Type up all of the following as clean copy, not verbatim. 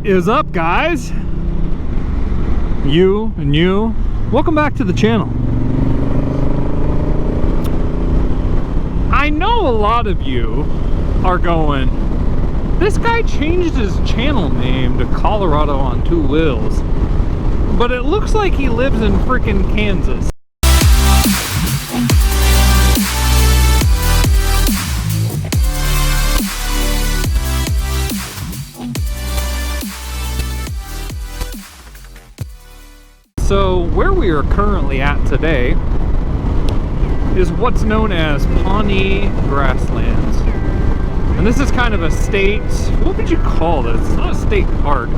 is up, guys? You and you, welcome back to the channel. I know a lot of you are going, this guy changed his channel name to Colorado on Two Wheels, but it looks like he lives in frickin' Kansas. So where we are currently at today is what's known as Pawnee Grasslands. And this is kind of a state, what would you call this? It's not a state park.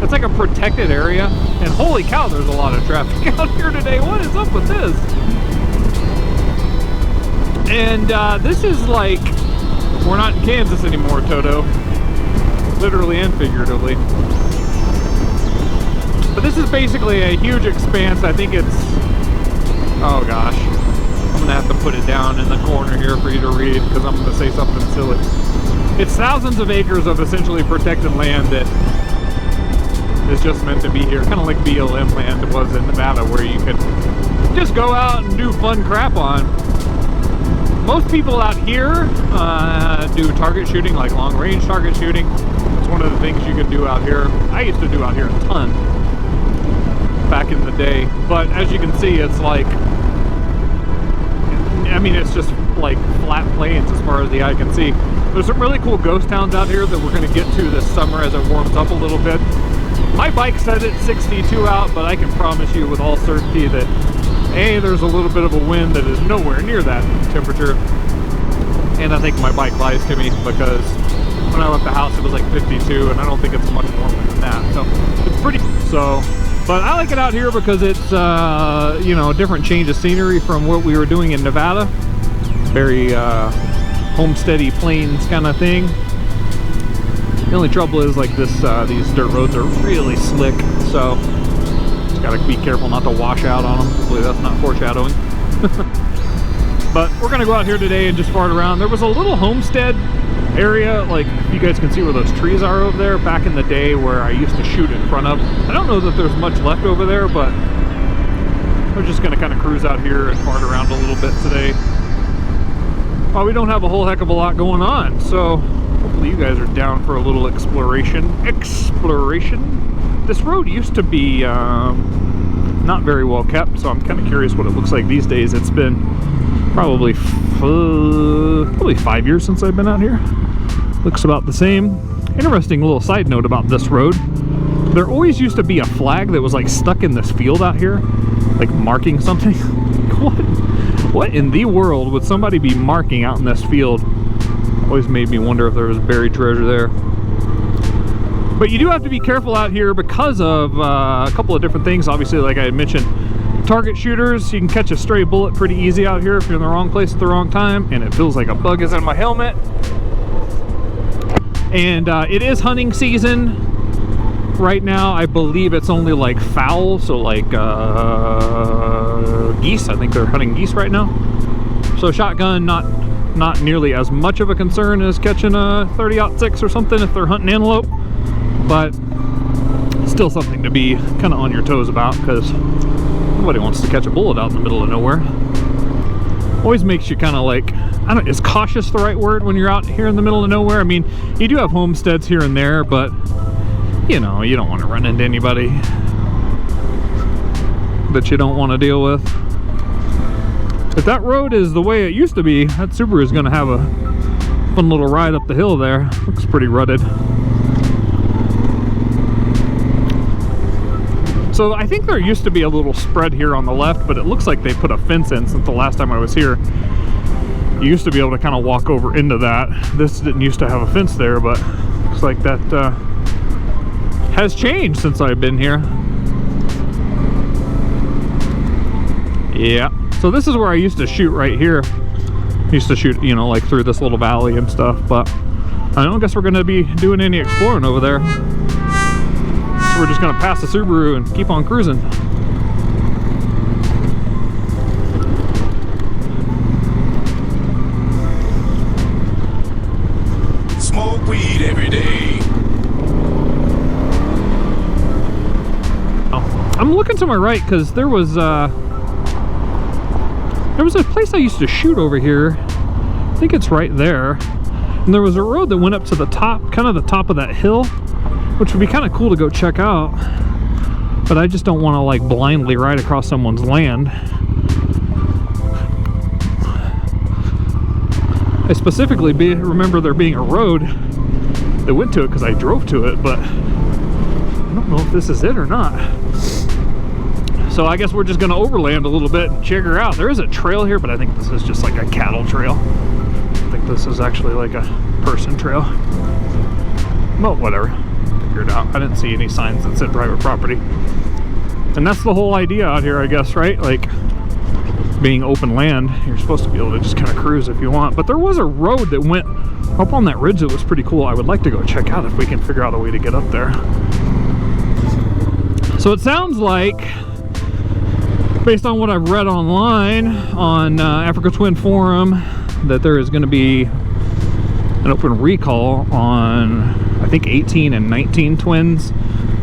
It's like a protected area. And holy cow, there's a lot of traffic out here today. What is up with this? And this is like, we're not in Kansas anymore, Toto. Literally and figuratively. But this is basically a huge expanse. I think it's, oh gosh, I'm gonna have to put it down in the corner here for you to read because I'm gonna say something silly. It's thousands of acres of essentially protected land that is just meant to be here, kind of like BLM land was in Nevada, where you could just go out and do fun crap on. Most people out here do target shooting, like long range target shooting. It's one of the things you can do out here. I used to do out here a ton back in the day, but as you can see, it's like, I mean, it's just like flat plains as far as the eye can see. There's some really cool ghost towns out here that we're going to get to this summer as it warms up a little bit. My bike said it's 62 out, but I can promise you with all certainty that A, there's a little bit of a wind that is nowhere near that temperature, and I think my bike lies to me because when I left the house it was like 52, and I don't think it's much warmer than that. So it's pretty, but I like it out here because it's, you know, a different change of scenery from what we were doing in Nevada. Very homesteady plains kind of thing. The only trouble is like this, these dirt roads are really slick, so just gotta be careful not to wash out on them. Hopefully that's not foreshadowing. But we're gonna go out here today and just fart around. There was a little homestead area, like you guys can see where those trees are over there, back in the day where I used to shoot in front of. I don't know that there's much left over there, but we're just gonna kind of cruise out here and fart around a little bit today. Well, we don't have a whole heck of a lot going on, so hopefully you guys are down for a little exploration. This road used to be not very well kept, so I'm kind of curious what it looks like these days. It's been probably 5 years since I've been out here. Looks about the same. Interesting little side note about this road. There always used to be a flag that was like stuck in this field out here, like marking something. What in the world would somebody be marking out in this field? Always made me wonder if there was buried treasure there. But you do have to be careful out here because of a couple of different things. Obviously, like I had mentioned, target shooters, you can catch a stray bullet pretty easy out here if you're in the wrong place at the wrong time, and it feels like a bug is in my helmet. And it is hunting season right now. I believe it's only like fowl, so like geese. I think they're hunting geese right now. So shotgun, not nearly as much of a concern as catching a 30-06 or something if they're hunting antelope, but still something to be kind of on your toes about, because nobody wants to catch a bullet out in the middle of nowhere. Always makes you kind of like, I don't, is cautious the right word when you're out here in the middle of nowhere? I mean, you do have homesteads here and there, but you know, you don't want to run into anybody that you don't want to deal with. If that road is the way it used to be, that Subaru is going to have a fun little ride up the hill there. Looks pretty rutted. So I think there used to be a little spread here on the left, but it looks like they put a fence in since the last time I was here. You used to be able to kind of walk over into that. This didn't used to have a fence there, but looks like that has changed since I've been here. Yeah. So this is where I used to shoot right here. Used to shoot, you know, like through this little valley and stuff, but I don't guess we're going to be doing any exploring over there. So we're just going to pass the Subaru and keep on cruising. Smoke weed every day. looking to my right because there was a place I used to shoot over here. I think it's right there. And there was a road that went up to the top, kind of the top of that hill, which would be kind of cool to go check out. But I just don't want to like blindly ride across someone's land. I specifically remember there being a road that went to it because I drove to it, but I don't know if this is it or not. So I guess we're just going to overland a little bit and check her out. There is a trail here, but I think this is just like a cattle trail. I think this is actually like a person trail. Well, whatever. Figure it out. I didn't see any signs that said private property. And that's the whole idea out here, I guess, right? Like, being open land, you're supposed to be able to just kind of cruise if you want. But there was a road that went up on that ridge that was pretty cool. I would like to go check out if we can figure out a way to get up there. So it sounds like, based on what I've read online on Africa Twin Forum, that there is going to be an open recall on, I think, 18 and 19 twins.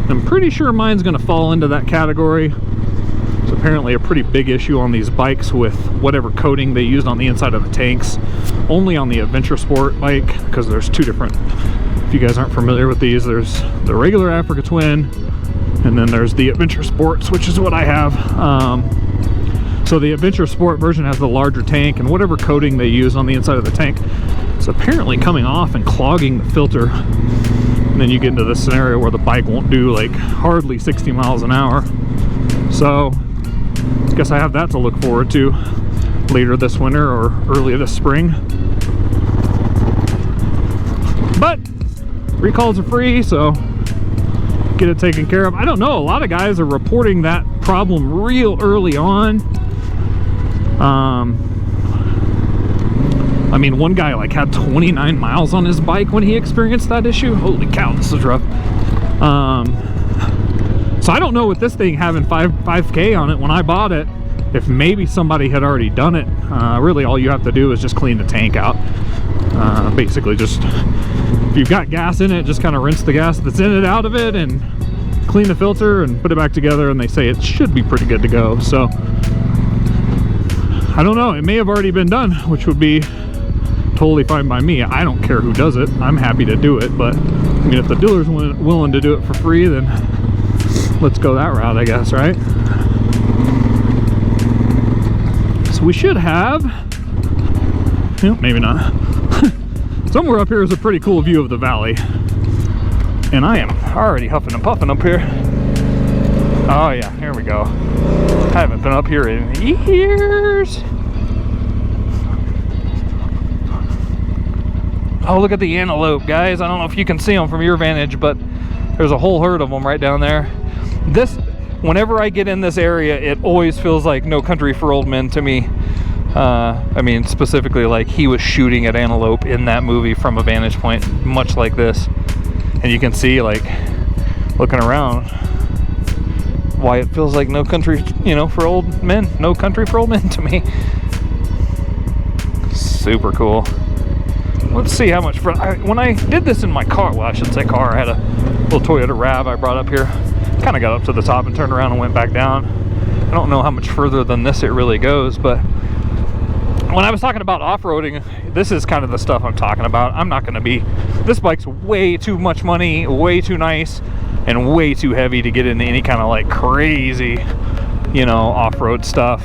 I'm pretty sure mine's going to fall into that category. It's apparently a pretty big issue on these bikes with whatever coating they used on the inside of the tanks. Only on the Adventure Sport bike, because there's two different, if you guys aren't familiar with these, there's the regular Africa Twin, and then there's the Adventure Sports, which is what I have. So the Adventure Sport version has the larger tank, and whatever coating they use on the inside of the tank is apparently coming off and clogging the filter. And then you get into this scenario where the bike won't do like hardly 60 miles an hour. So I guess I have that to look forward to later this winter or early this spring. But recalls are free, so get it taken care of. I don't know, a lot of guys are reporting that problem real early on. I mean, one guy like had 29 miles on his bike when he experienced that issue. Holy cow, this is rough. So I don't know with this thing having 5K on it when I bought it, if maybe somebody had already done it. Really all you have to do is just clean the tank out. Basically just, if you've got gas in it, just kind of rinse the gas that's in it out of it and clean the filter and put it back together, and they say it should be pretty good to go. So I don't know, it may have already been done, which would be totally fine by me. I don't care who does it. I'm happy to do it, but I mean, if the dealer's willing to do it for free, then let's go that route, I guess, right? So we should have, maybe not. Somewhere up here is a pretty cool view of the valley. And I am already huffing and puffing up here. Oh yeah, here we go. I haven't been up here in years. Oh, look at the antelope, guys. I don't know if you can see them from your vantage, but there's a whole herd of them right down there. Whenever I get in this area, it always feels like No Country for Old Men to me. I mean, specifically, like he was shooting at antelope in that movie from a vantage point much like this. And you can see, like, looking around, why it feels like No Country, for old men. No Country for Old Men to me. Super cool. Let's see how much when I did this in my car, well, I should say car, I had a little Toyota Rav I brought up here. Kind of got up to the top and turned around and went back down. I don't know how much further than this it really goes, but when I was talking about off-roading, this is kind of the stuff I'm talking about. I'm not going to be, this bike's way too much money, way too nice, and way too heavy to get into any kind of like crazy, off-road stuff.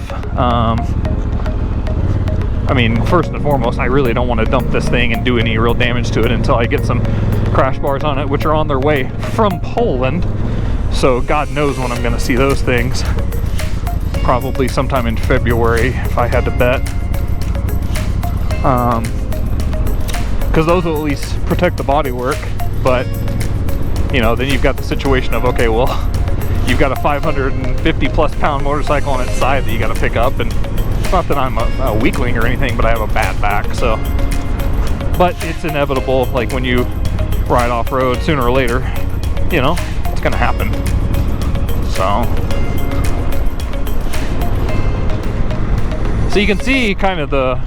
I mean, first and foremost, I really don't want to dump this thing and do any real damage to it until I get some crash bars on it, which are on their way from Poland. So God knows when I'm going to see those things. Probably sometime in February, if I had to bet. Because those will at least protect the bodywork. But, then you've got the situation of, okay, well, you've got a 550 plus pound motorcycle on its side that you got to pick up, and not that I'm a weakling or anything, but I have a bad back, so. But it's inevitable, like when you ride off-road, sooner or later, it's gonna happen. So you can see kind of the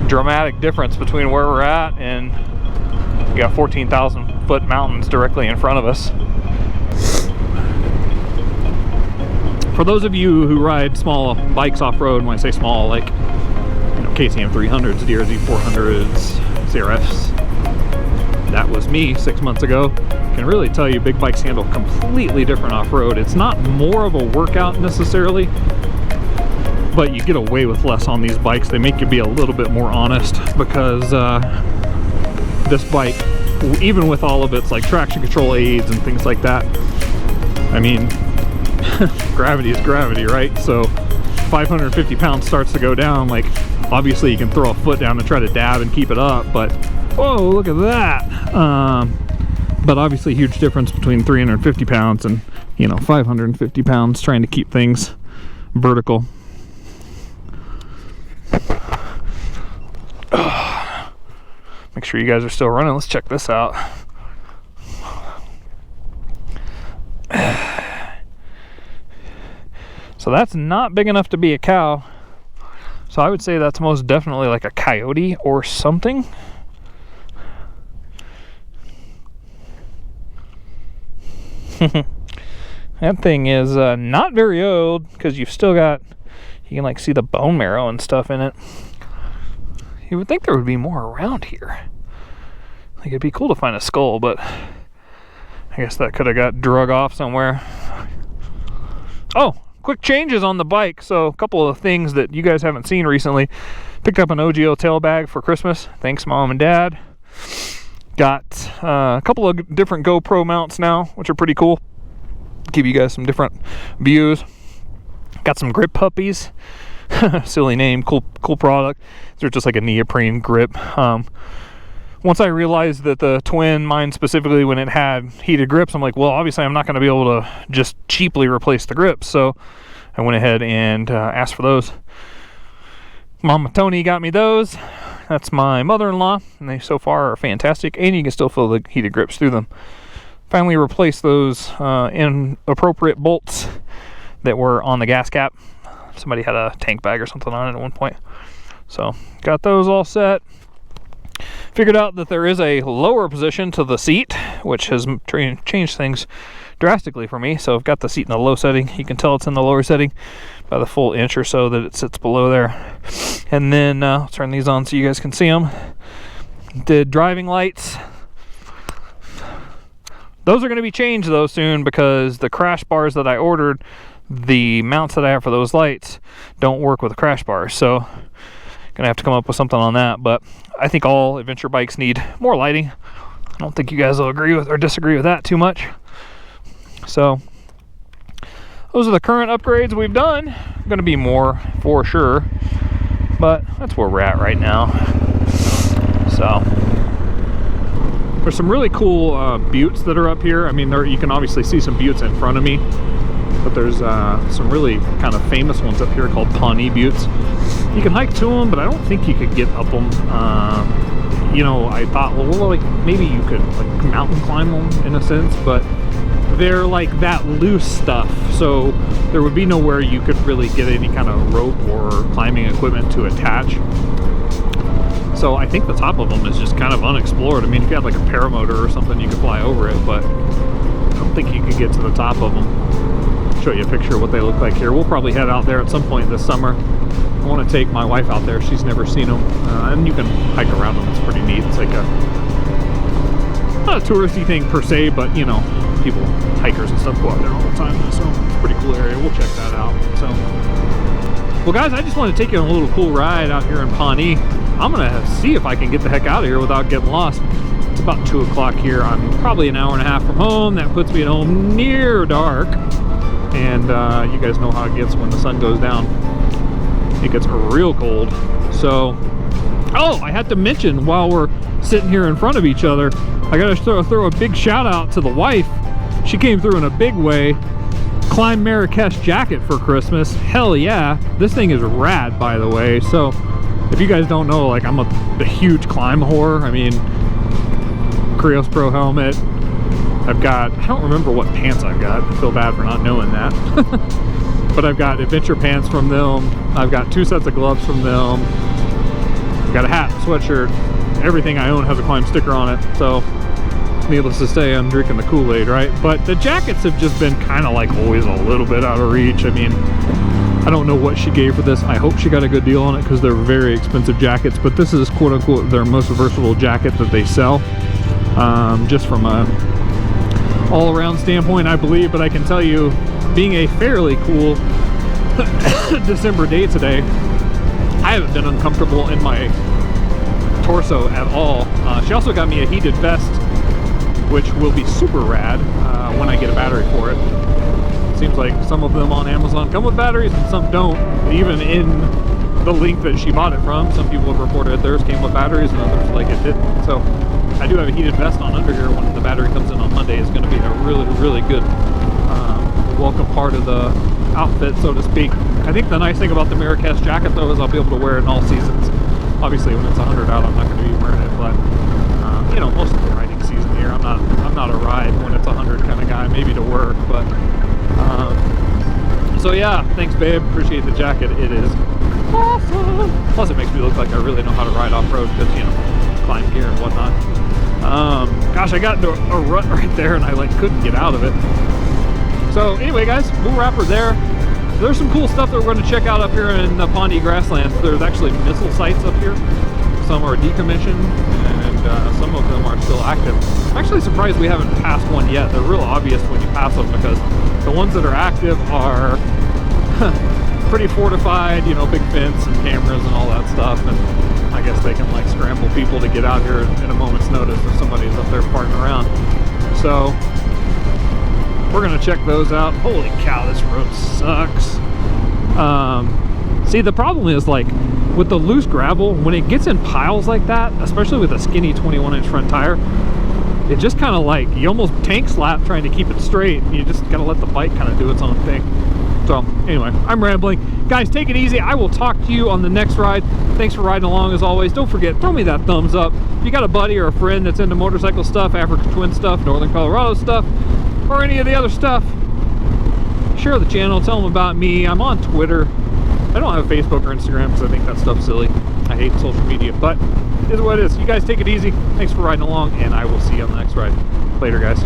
dramatic difference between where we're at, and you got 14,000 foot mountains directly in front of us. For those of you who ride small bikes off-road, when I say small, like, you know, KTM 300s, DRZ 400s, CRFs, that was me 6 months ago, can really tell you big bikes handle completely different off-road. It's not more of a workout necessarily, but you get away with less on these bikes. They make you be a little bit more honest, because this bike, even with all of its like traction control aids and things like that, I mean, gravity is gravity, right? So 550 pounds starts to go down, like obviously you can throw a foot down and try to dab and keep it up, but whoa, look at that. But obviously huge difference between 350 pounds and, you know, 550 pounds trying to keep things vertical. Make sure you guys are still running. Let's check this out. So that's not big enough to be a cow. So I would say that's most definitely like a coyote or something. That thing is not very old, because you've still got, you can like see the bone marrow and stuff in it. You would think there would be more around here. Like, it'd be cool to find a skull, but I guess that could have got drug off somewhere. Oh, quick changes on the bike. So a couple of things that you guys haven't seen recently. Picked up an OGO tail bag for Christmas. Thanks, Mom and Dad. Got a couple of different GoPro mounts now, which are pretty cool. Give you guys some different views. Got some grip puppies. Silly name, cool product. They're just like a neoprene grip. Once I realized that the twin, mine specifically, when it had heated grips, I'm like, well, obviously I'm not going to be able to just cheaply replace the grips. So I went ahead and asked for those. Mama Tony got me those. That's my mother-in-law, and they so far are fantastic, and you can still feel the heated grips through them. Finally replaced those inappropriate bolts that were on the gas cap. Somebody had a tank bag or something on it at one point. So got those all set. Figured out that there is a lower position to the seat, which has changed things drastically for me. So I've got the seat in the low setting. You can tell it's in the lower setting by the full inch or so that it sits below there. And then I'll turn these on so you guys can see them. The driving lights, those are going to be changed though soon, because the crash bars that I ordered, the mounts that I have for those lights don't work with the crash bars. So gonna have to come up with something on that. But I think all adventure bikes need more lighting. I don't think you guys will agree with or disagree with that too much. So those are the current upgrades we've done. Gonna be more for sure, but that's where we're at right now. So there's some really cool buttes that are up here. I mean, you can obviously see some buttes in front of me, but there's some really kind of famous ones up here called Pawnee buttes. You can hike to them, but I don't think you could get up them. You know, I thought, well, like maybe you could like mountain climb them in a sense, but they're like that loose stuff, so there would be nowhere you could really get any kind of rope or climbing equipment to attach. So I think the top of them is just kind of unexplored. I mean, if you had like a paramotor or something, you could fly over it, but I don't think you could get to the top of them. I'll show you a picture of what they look like here. We'll probably head out there at some point this summer. I want to take my wife out there. She's never seen them, and you can hike around them. It's pretty neat. It's like not a touristy thing per se, but you know, people, hikers and stuff go out there all the time, so it's a pretty cool area. We'll check that out. So, well guys, I just want to take you on a little cool ride out here in Pawnee. I'm gonna see if I can get the heck out of here without getting lost. It's about 2 o'clock here. I'm probably an hour and a half from home. That puts me at home near dark, and you guys know how it gets when the sun goes down. It gets real cold. So, oh, I had to mention while we're sitting here in front of each other, I gotta throw a big shout out to the wife. She came through in a big way. Klim Marrakesh jacket for Christmas. Hell yeah. This thing is rad, by the way. So if you guys don't know, like, I'm a huge climb whore. I mean, Krios Pro helmet. I've got, I don't remember what pants I've got. I feel bad for not knowing that. But I've got adventure pants from them. I've got 2 sets of gloves from them. I've got a hat, sweatshirt. Everything I own has a Klim sticker on it. So needless to say, I'm drinking the Kool-Aid, right? But the jackets have just been kind of like always a little bit out of reach. I mean, I don't know what she gave for this. I hope she got a good deal on it because they're very expensive jackets, but this is quote unquote their most versatile jacket that they sell, just from a all-around standpoint, I believe. But I can tell you, being a fairly cool December day today, I haven't been uncomfortable in my torso at all. She also got me a heated vest, which will be super rad when I get a battery for it. Seems like some of them on Amazon come with batteries and some don't. Even in the link that she bought it from, some people have reported theirs came with batteries and others like it didn't. So I do have a heated vest on under here when the battery comes in on Monday. It's going to be a really, really good welcome part of the outfit, so to speak. I think the nice thing about the Marrakesh jacket though is I'll be able to wear it in all seasons. Obviously when it's 100 out, I'm not going to be wearing it, but you know, most of the riding season here, I'm not a ride when it's 100 kind of guy, maybe to work, but so yeah, thanks babe, appreciate the jacket. It is awesome. Plus it makes me look like I really know how to ride off-road because, you know, it's climb gear and whatnot. Gosh, I got into a rut right there and I like couldn't get out of it. So anyway guys, we'll wrap her there. There's some cool stuff that we're going to check out up here in the Pawnee Grasslands. There's actually missile sites up here. Some are decommissioned and some of them are still active. I'm actually surprised we haven't passed one yet. They're real obvious when you pass them because the ones that are active are pretty fortified, you know, big fence and cameras and all that stuff. And I guess they can like scramble people to get out here in a moment's notice if somebody's up there farting around. So we're gonna check those out. Holy cow, this road sucks. See, the problem is like with the loose gravel, when it gets in piles like that, especially with a skinny 21-inch front tire, it just kind of like, you almost tank slap trying to keep it straight. You just gotta let the bike kind of do its own thing. So anyway, I'm rambling. Guys, take it easy. I will talk to you on the next ride. Thanks for riding along as always. Don't forget, throw me that thumbs up. If you got a buddy or a friend that's into motorcycle stuff, Africa Twin stuff, Northern Colorado stuff, or any of the other stuff, share the channel, tell them about me. I'm on Twitter. I don't have Facebook or Instagram because I think that stuff's silly. I hate social media, but it is what it is. You guys take it easy. Thanks for riding along, and I will see you on the next ride. Later, guys.